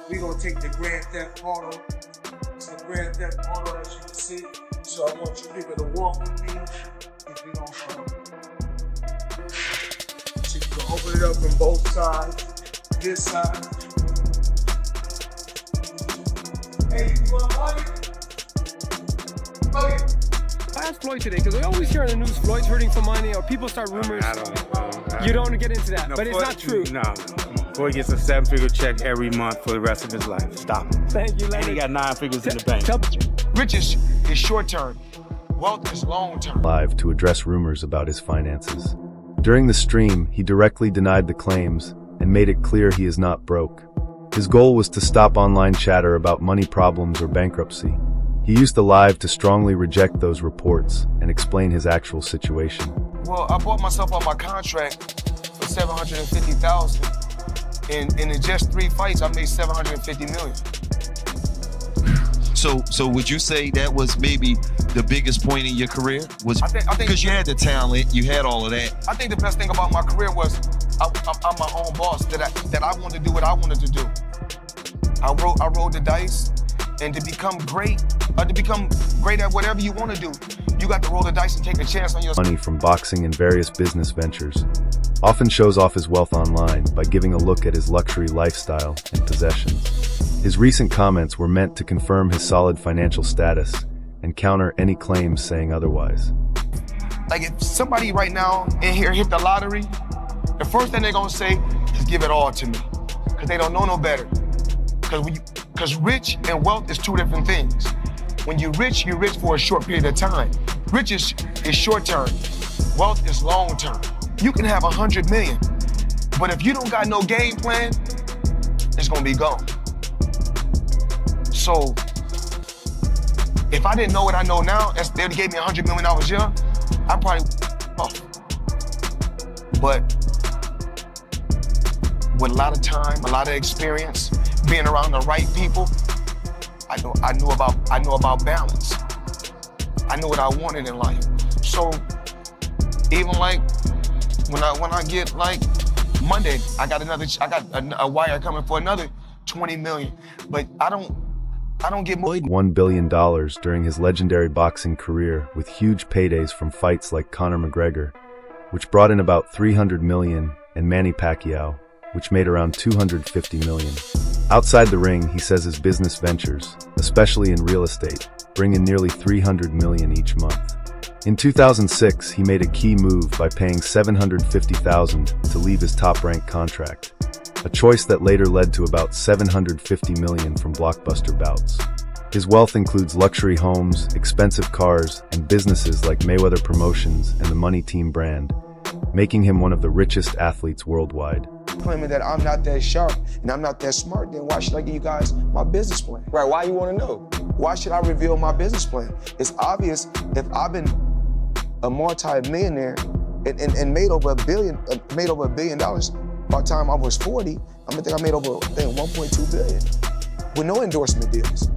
we gonna take the Grand Theft Auto. It's the Grand Theft Auto, as you can see. So I want you people to walk with me. If we gonna so you can open it up from both sides. This side. Hey, you want money? Money. I asked Floyd today, because I always hear on the news Floyd's hurting for money, or people start rumors. I don't you don't want to get into that, no, but Floyd, it's not true. No, Floyd gets a 7-figure check every month for the rest of his life. Stop it. Thank you, Leonard. And he got 9 figures in the bank. Riches is short term. Wealth is long term. Live to address rumors about his finances. During the stream, he directly denied the claims and made it clear he is not broke. His goal was to stop online chatter about money problems or bankruptcy. He used the live to strongly reject those reports and explain his actual situation. Well, I bought myself on my contract for $750,000, and in just 3 fights, I made $750 million. So would you say that was maybe the biggest point in your career? Was I think because you had the talent, you had all of that. I think the best thing about my career was I'm my own boss. That I wanted to do what I wanted to do. I rolled the dice, and to become great at whatever you want to do, you got to roll the dice and take a chance on yourself. Money from boxing and various business ventures. Often shows off his wealth online by giving a look at his luxury lifestyle and possessions. His recent comments were meant to confirm his solid financial status and counter any claims saying otherwise. Like if somebody right now in here hit the lottery, the first thing they're gonna say is give it all to me, because they don't know no better. Because rich and wealth is 2 different things. When you're rich for a short period of time. Riches is short term. Wealth is long term. You can have 100 million, but if you don't got no game plan, it's gonna be gone. So, if I didn't know what I know now, they gave me 100 million when I was young, I probably off. But with a lot of time, a lot of experience, being around the right people, I knew about balance. I knew what I wanted in life. So even like when I get like Monday, I got a wire coming for another 20 million. But I don't get more. $1 billion during his legendary boxing career, with huge paydays from fights like Conor McGregor, which brought in about 300 million, and Manny Pacquiao, which made around 250 million. Outside the ring, he says his business ventures, especially in real estate, bring in nearly 300 million each month. In 2006, he made a key move by paying $750,000 to leave his top-ranked contract, a choice that later led to about 750 million from blockbuster bouts. His wealth includes luxury homes, expensive cars, and businesses like Mayweather Promotions and the Money Team brand, making him one of the richest athletes worldwide. Claiming that I'm not that sharp and I'm not that smart, then why should I give you guys my business plan? Right, why you want to know? Why should I reveal my business plan? It's obvious if I've been a multi-millionaire and made over $1 billion by the time I was 40, I think I made over 1.2 billion with no endorsement deals,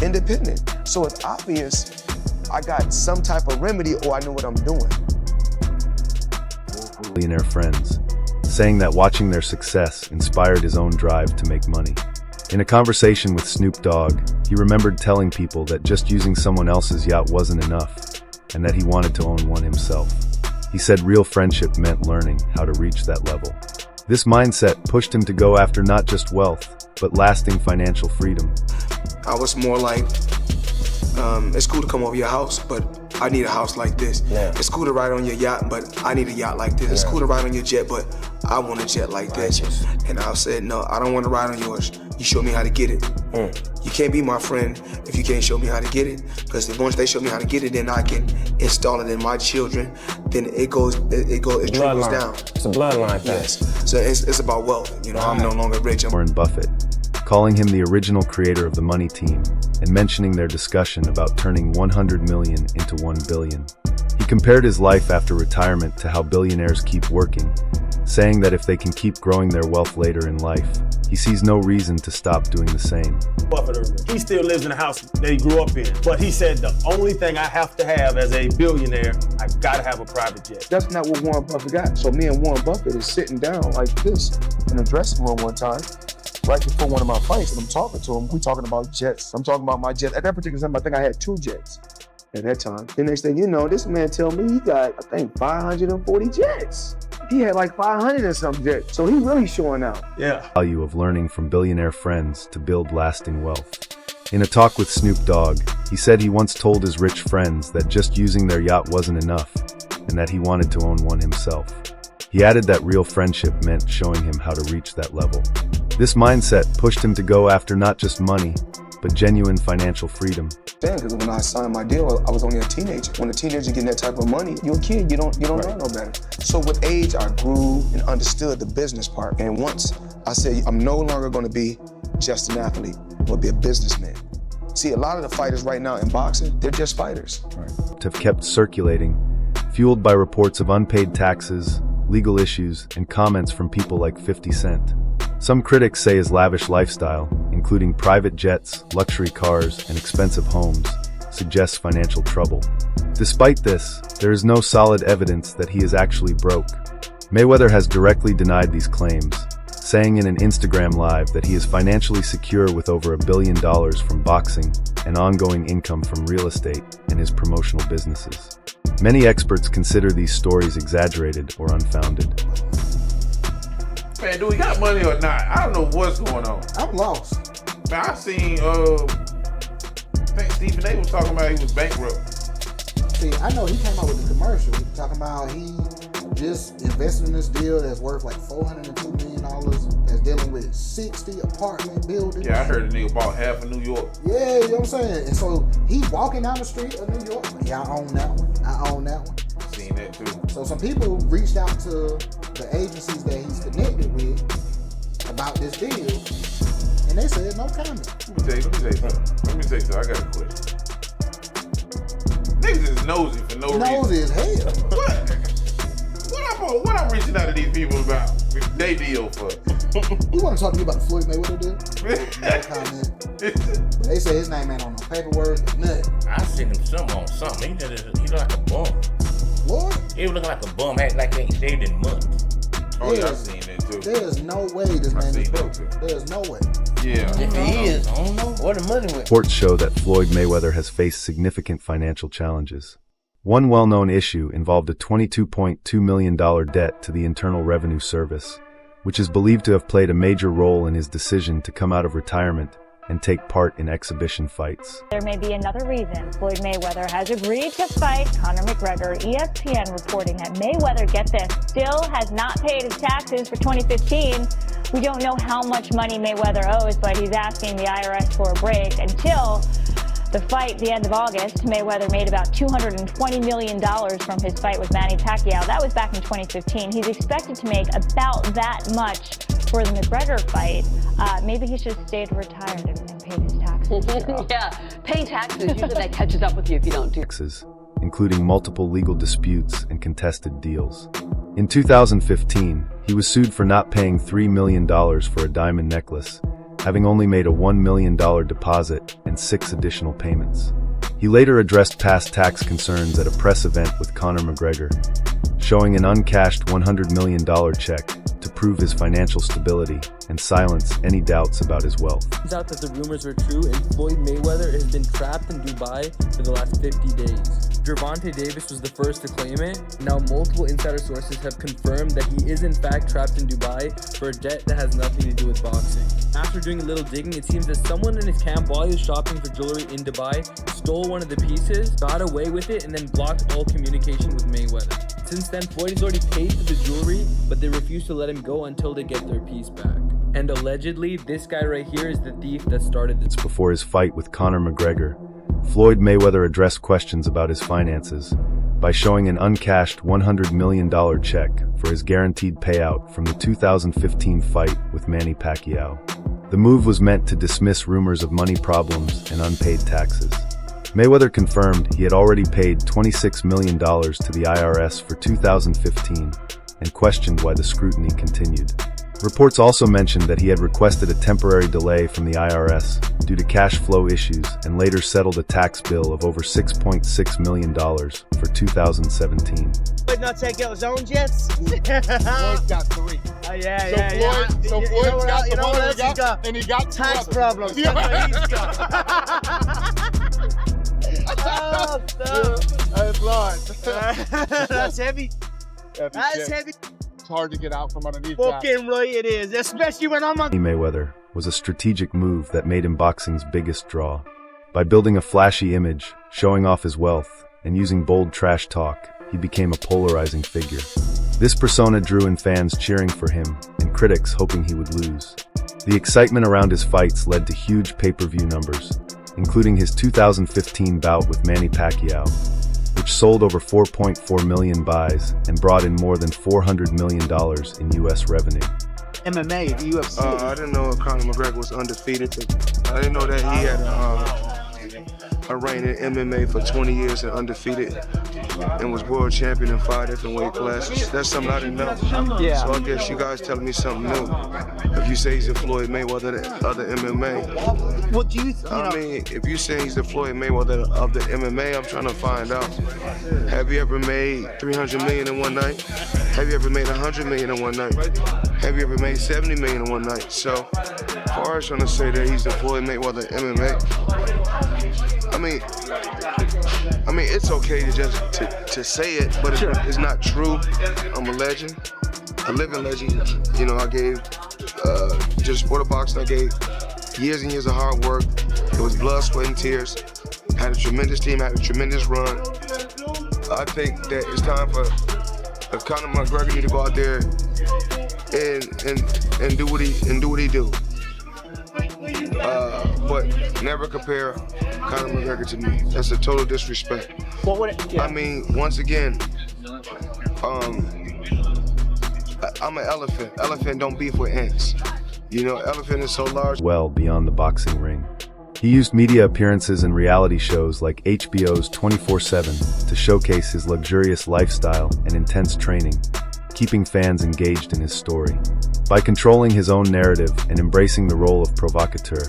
independent. So it's obvious I got some type of remedy, or I know what I'm doing. Billionaire friends, saying that watching their success inspired his own drive to make money. In a conversation with Snoop Dogg, he remembered telling people that just using someone else's yacht wasn't enough, and that he wanted to own one himself. He said real friendship meant learning how to reach that level. This mindset pushed him to go after not just wealth, but lasting financial freedom. I was more like, it's cool to come over your house, but I need a house like this. Yeah. It's cool to ride on your yacht, but I need a yacht like this. Yeah. It's cool to ride on your jet, but I want a jet like this. And I said, no, I don't want to ride on yours. You show me how to get it. You can't be my friend if you can't show me how to get it. Because once they show me how to get it, then I can install it in my children. Then it trickles down. It's a bloodline thing. Yes. So it's about wealth. You know, I'm no longer rich. Warren Buffett, calling him the original creator of the Money Team, and mentioning their discussion about turning 100 million into 1 billion. He compared his life after retirement to how billionaires keep working, saying that if they can keep growing their wealth later in life, he sees no reason to stop doing the same. Buffett, he still lives in the house that he grew up in, but he said the only thing I have to have as a billionaire, I gotta have a private jet. That's not what Warren Buffett got. So me and Warren Buffett is sitting down like this in a dressing room one time, right before one of my fights, and I'm talking to him. We talking about jets. I'm talking about my jets. At that particular time, I think I had 2 jets at that time. The next thing you know, this man tell me he got, I think, 540 jets. He had like 500 and some jets. So he really showing out. Yeah. Value of learning from billionaire friends to build lasting wealth. In a talk with Snoop Dogg, he said he once told his rich friends that just using their yacht wasn't enough, and that he wanted to own one himself. He added that real friendship meant showing him how to reach that level. This mindset pushed him to go after not just money, but genuine financial freedom. Because when I signed my deal, I was only a teenager. When a teenager getting that type of money, you're a kid, you don't know no better. So with age, I grew and understood the business part. And once I said, I'm no longer gonna be just an athlete, I'm gonna be a businessman. See, a lot of the fighters right now in boxing, they're just fighters. Have kept circulating, fueled by reports of unpaid taxes, legal issues, and comments from people like 50 Cent. Some critics say his lavish lifestyle, including private jets, luxury cars, and expensive homes, suggests financial trouble. Despite this, there is no solid evidence that he is actually broke. Mayweather has directly denied these claims, saying in an Instagram live that he is financially secure with over $1 billion from boxing and ongoing income from real estate and his promotional businesses. Many experts consider these stories exaggerated or unfounded. Man, do we got money or not? I don't know what's going on. I'm lost. Man, I seen, I think Stephen A was talking about he was bankrupt. See, I know he came out with the commercial talking about he just invested in this deal that's worth like $402 million that's dealing with 60 apartment buildings. Yeah, I heard a nigga bought half of New York. Yeah, you know what I'm saying? And so he walking down the street of New York. Yeah, I own that one. I own that one. Seen that too. So some people reached out to the agencies that he's connected with about this deal, and they said no comment. Let me say something. I got a question. Niggas is nosy for no reason. Nosy as hell. What I'm reaching out to these people about? They deal for. You want to talk to me about the Floyd Mayweather deal? No comment. But they say his name ain't on no paperwork, nothing. I seen him something on something. He look like a bum. What? He was looking like a bum, like he ain't shaved in months. Oh, yeah, I seen that too. There's no way this man is broke. There's no way. Yeah. If he is, I don't know where the money went. Reports show that Floyd Mayweather has faced significant financial challenges. One well-known issue involved a $22.2 million debt to the Internal Revenue Service, which is believed to have played a major role in his decision to come out of retirement and take part in exhibition fights. There may be another reason Floyd Mayweather has agreed to fight Conor McGregor. ESPN reporting that Mayweather, get this, still has not paid his taxes for 2015. We don't know how much money Mayweather owes, but he's asking the IRS for a break until the fight, the end of August. Mayweather made about $220 million from his fight with Manny Pacquiao. That was back in 2015. He's expected to make about that much for the McGregor fight. Maybe he should have stayed retired and paid his taxes. Yeah, pay taxes. Usually that catches up with you if you don't do. Taxes, including multiple legal disputes and contested deals. In 2015, he was sued for not paying $3 million for a diamond necklace, having only made a $1 million deposit and 6 additional payments. He later addressed past tax concerns at a press event with Conor McGregor, showing an uncashed $100 million check to prove his financial stability and silence any doubts about his wealth. Turns out that the rumors are true, and Floyd Mayweather has been trapped in Dubai for the last 50 days. Gervonta Davis was the first to claim it. Now multiple insider sources have confirmed that he is in fact trapped in Dubai for a debt that has nothing to do with boxing. After doing a little digging, it seems that someone in his camp, while he was shopping for jewelry in Dubai, stole one of the pieces, got away with it, and then blocked all communication with Mayweather. Since then, Floyd has already paid for the jewelry, but they refuse to let him go until they get their piece back. And allegedly, this guy right here is the thief that started this. Before his fight with Conor McGregor, Floyd Mayweather addressed questions about his finances by showing an uncashed $100 million check for his guaranteed payout from the 2015 fight with Manny Pacquiao. The move was meant to dismiss rumors of money problems and unpaid taxes. Mayweather confirmed he had already paid $26 million to the IRS for 2015 and questioned why the scrutiny continued. Reports also mentioned that he had requested a temporary delay from the IRS due to cash flow issues and later settled a tax bill of over $6.6 million for 2017. Floyd not take out his own jets? Floyd's got 3. So Floyd's got the one he got, and he got tax two problems. Yeah. That's what he's got. That's Lord. That's heavy. That's heavy. It's hard to get out from underneath Fucking right it is, especially when I'm on. Money Mayweather was a strategic move that made him boxing's biggest draw. By building a flashy image, showing off his wealth, and using bold trash talk, he became a polarizing figure. This persona drew in fans cheering for him and critics hoping he would lose. The excitement around his fights led to huge pay-per-view numbers, including his 2015 bout with Manny Pacquiao, which sold over 4.4 million buys and brought in more than $400 million in U.S. revenue. MMA, the UFC. I didn't know Conor McGregor was undefeated. I didn't know that he had a reign in MMA for 20 years and undefeated, and was world champion in 5 different weight classes. That's something I didn't know. Yeah. So I guess you guys telling me something new. If you say he's a Floyd Mayweather of the MMA. What do you I mean, if you say he's the Floyd Mayweather of the MMA, I'm trying to find out. Have you ever made 300 million in one night? Have you ever made 100 million in one night? Have you ever made 70 million in one night? So, as far as trying to say that he's the Floyd Mayweather of MMA, I mean, it's okay to just to say it, but it's not true. I'm a legend, a living legend. You know, I gave just for the boxing, I gave years and years of hard work. It was blood, sweat, and tears. Had a tremendous team, had a tremendous run. I think that it's time for Conor McGregor need to go out there and do what he do. But never compare Conor McGregor to me. That's a total disrespect. What would it? Yeah. I mean, once again, I'm an elephant. Elephant don't beef with ants. You know, elephant is so large. Well beyond the boxing ring. He used media appearances and reality shows like HBO's 24/7 to showcase his luxurious lifestyle and intense training, keeping fans engaged in his story. By controlling his own narrative and embracing the role of provocateur,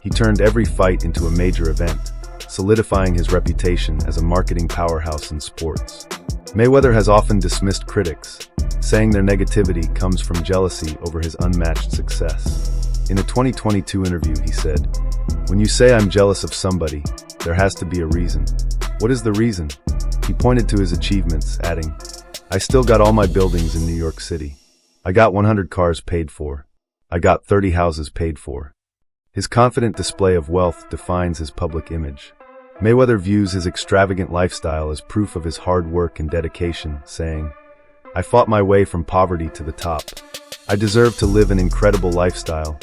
he turned every fight into a major event, solidifying his reputation as a marketing powerhouse in sports. Mayweather has often dismissed critics, saying their negativity comes from jealousy over his unmatched success. In a 2022 interview, he said, "When you say I'm jealous of somebody, there has to be a reason. What is the reason?" He pointed to his achievements, adding, "I still got all my buildings in New York City. I got 100 cars paid for. I got 30 houses paid for." His confident display of wealth defines his public image. Mayweather views his extravagant lifestyle as proof of his hard work and dedication, saying, "I fought my way from poverty to the top. I deserve to live an incredible lifestyle,"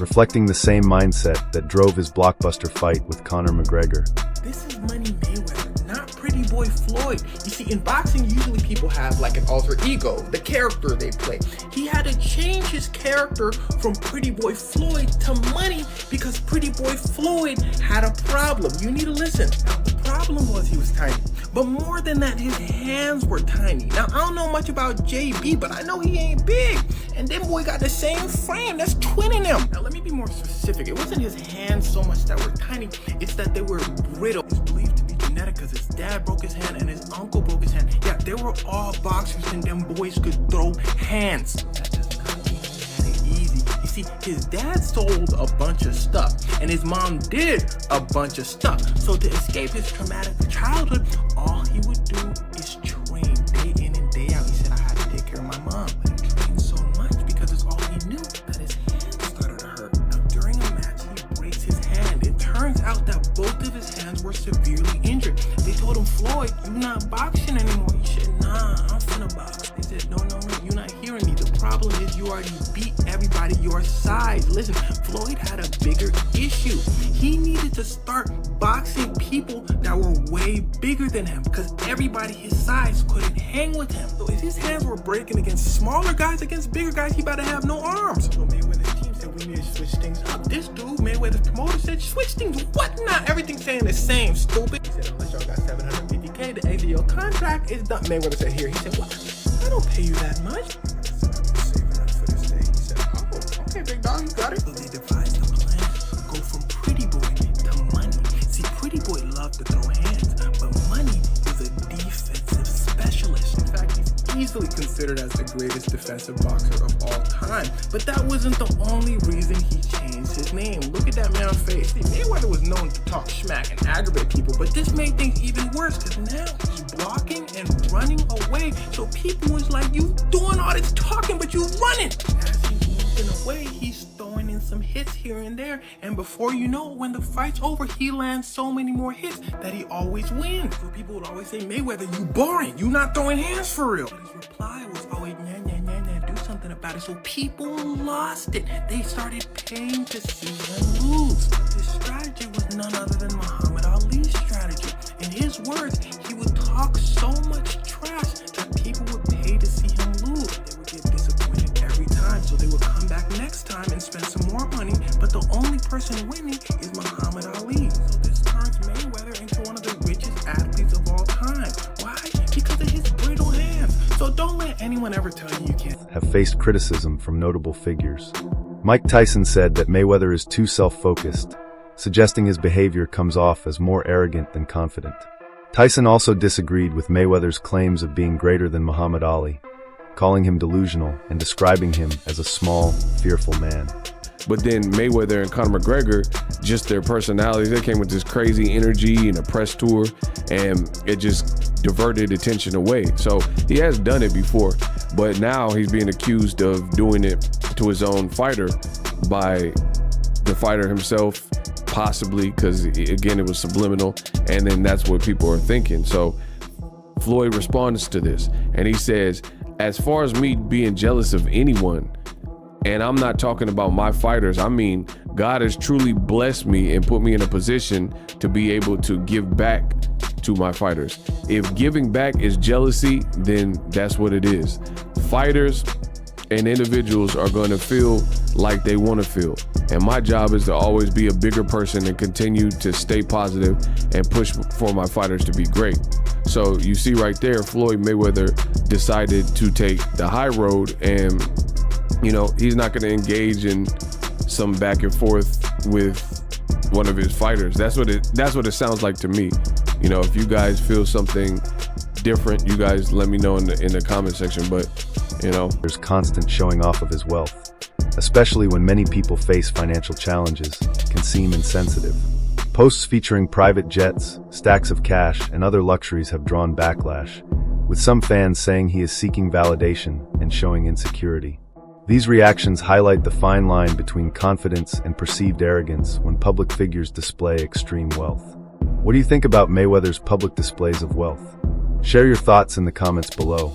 reflecting the same mindset that drove his blockbuster fight with Conor McGregor. This is Money Mayweather, not Pretty Boy Floyd. You see, in boxing, usually people have like an alter ego, the character they play. He had to change his character from Pretty Boy Floyd to Money because Pretty Boy Floyd had a problem. You need to listen. Now, the problem was he was tiny. But more than that, his hands were tiny. Now, I don't know much about JB, but I know he ain't big. And them boy got the same frame. That's twinning him. Now, let me be more specific. It wasn't his hands so much that were tiny. It's that they were brittle. It's believed to be genetic because his dad broke his hand and his uncle broke his hand. Yeah, they were all boxers and them boys could throw hands. That does not mean he had it easy. You see, his dad sold a bunch of stuff and his mom did a bunch of stuff. So to escape his traumatic childhood, all he would do is train day in and day out. He said, "I had to take care of my mom." But he trained so much because it's all he knew that his hand started to hurt. Now, during a match, he breaks his hand. It turns out that both of his hands were severely injured. They told him, "Floyd, you're not boxing anymore." He said, "Nah, I'm finna box." They said, no, you're not hearing me. The problem is you already beat everybody your size. Listen, Floyd had a bigger issue. He needed to start boxing people that were way bigger than him because everybody his size couldn't hang with him. So if his hands were breaking against smaller guys, against bigger guys, he better have no arms. So Mayweather's team said, "We need to switch things up." This dude, Mayweather's promoter, said, "Switch things? What? Not everything staying the same, stupid." He said, "Unless y'all got $750K, the exit your contract is done." Mayweather said, "Here." He said, "What? I don't pay you that much." I've been saving up for this day. He said, ahead, big dog, you got it. So they devised a plan. Go from pretty boy to money. See, pretty boy loved to throw hands, but money is a defensive specialist. In fact, he's easily considered as the greatest defensive boxer of all time. But that wasn't the only reason he changed his name. Look at that man's face. See, Mayweather was known to talk smack and aggravate people, but this made things even worse because now he's blocking and running away. So people was like, you doing all this talking, but you running. As he's moving away, he's throwing in some hits here and there. And before you know it, when the fight's over, he lands so many more hits that he always wins. So people would always say, Mayweather, you boring. You not throwing hands for real. But his reply was always, nah, nah, nah, nah, do something about it. So people lost it. They started paying to see him lose. But this strategy was none other than Muhammad Ali's strategy. In his words, he would talk so much trash that people would pay to see him lose. They would get disappointed every time, so they would come back next time and spend some more money, but the only person winning is Muhammad Ali. So this turns Mayweather into one of the richest athletes of all time. Why? Because of his brittle hands. So don't let anyone ever tell you can't. Have faced criticism from notable figures. Mike Tyson said that Mayweather is too self-focused, suggesting his behavior comes off as more arrogant than confident. Tyson also disagreed with Mayweather's claims of being greater than Muhammad Ali, calling him delusional and describing him as a small, fearful man. But then Mayweather and Conor McGregor, just their personalities, they came with this crazy energy and a press tour, and it just diverted attention away. So he has done it before, but now he's being accused of doing it to his own fighter by the fighter himself, possibly, because again, it was subliminal, and then that's what people are thinking. So Floyd responds to this, and he says, as far as me being jealous of anyone, and I'm not talking about my fighters, I mean, God has truly blessed me and put me in a position to be able to give back to my fighters. If giving back is jealousy, then that's what it is. Fighters and individuals are going to feel like they want to feel. And my job is to always be a bigger person and continue to stay positive and push for my fighters to be great. So you see right there, Floyd Mayweather decided to take the high road, and he's not going to engage in some back and forth with one of his fighters. That's what it sounds like to me. If you guys feel something different, you guys let me know in the comment section. But there's constant showing off of his wealth, especially when many people face financial challenges, can seem insensitive. Posts featuring private jets, stacks of cash, and other luxuries have drawn backlash, with some fans saying he is seeking validation and showing insecurity. These reactions highlight the fine line between confidence and perceived arrogance when public figures display extreme wealth. What do you think about Mayweather's public displays of wealth? Share your thoughts in the comments below.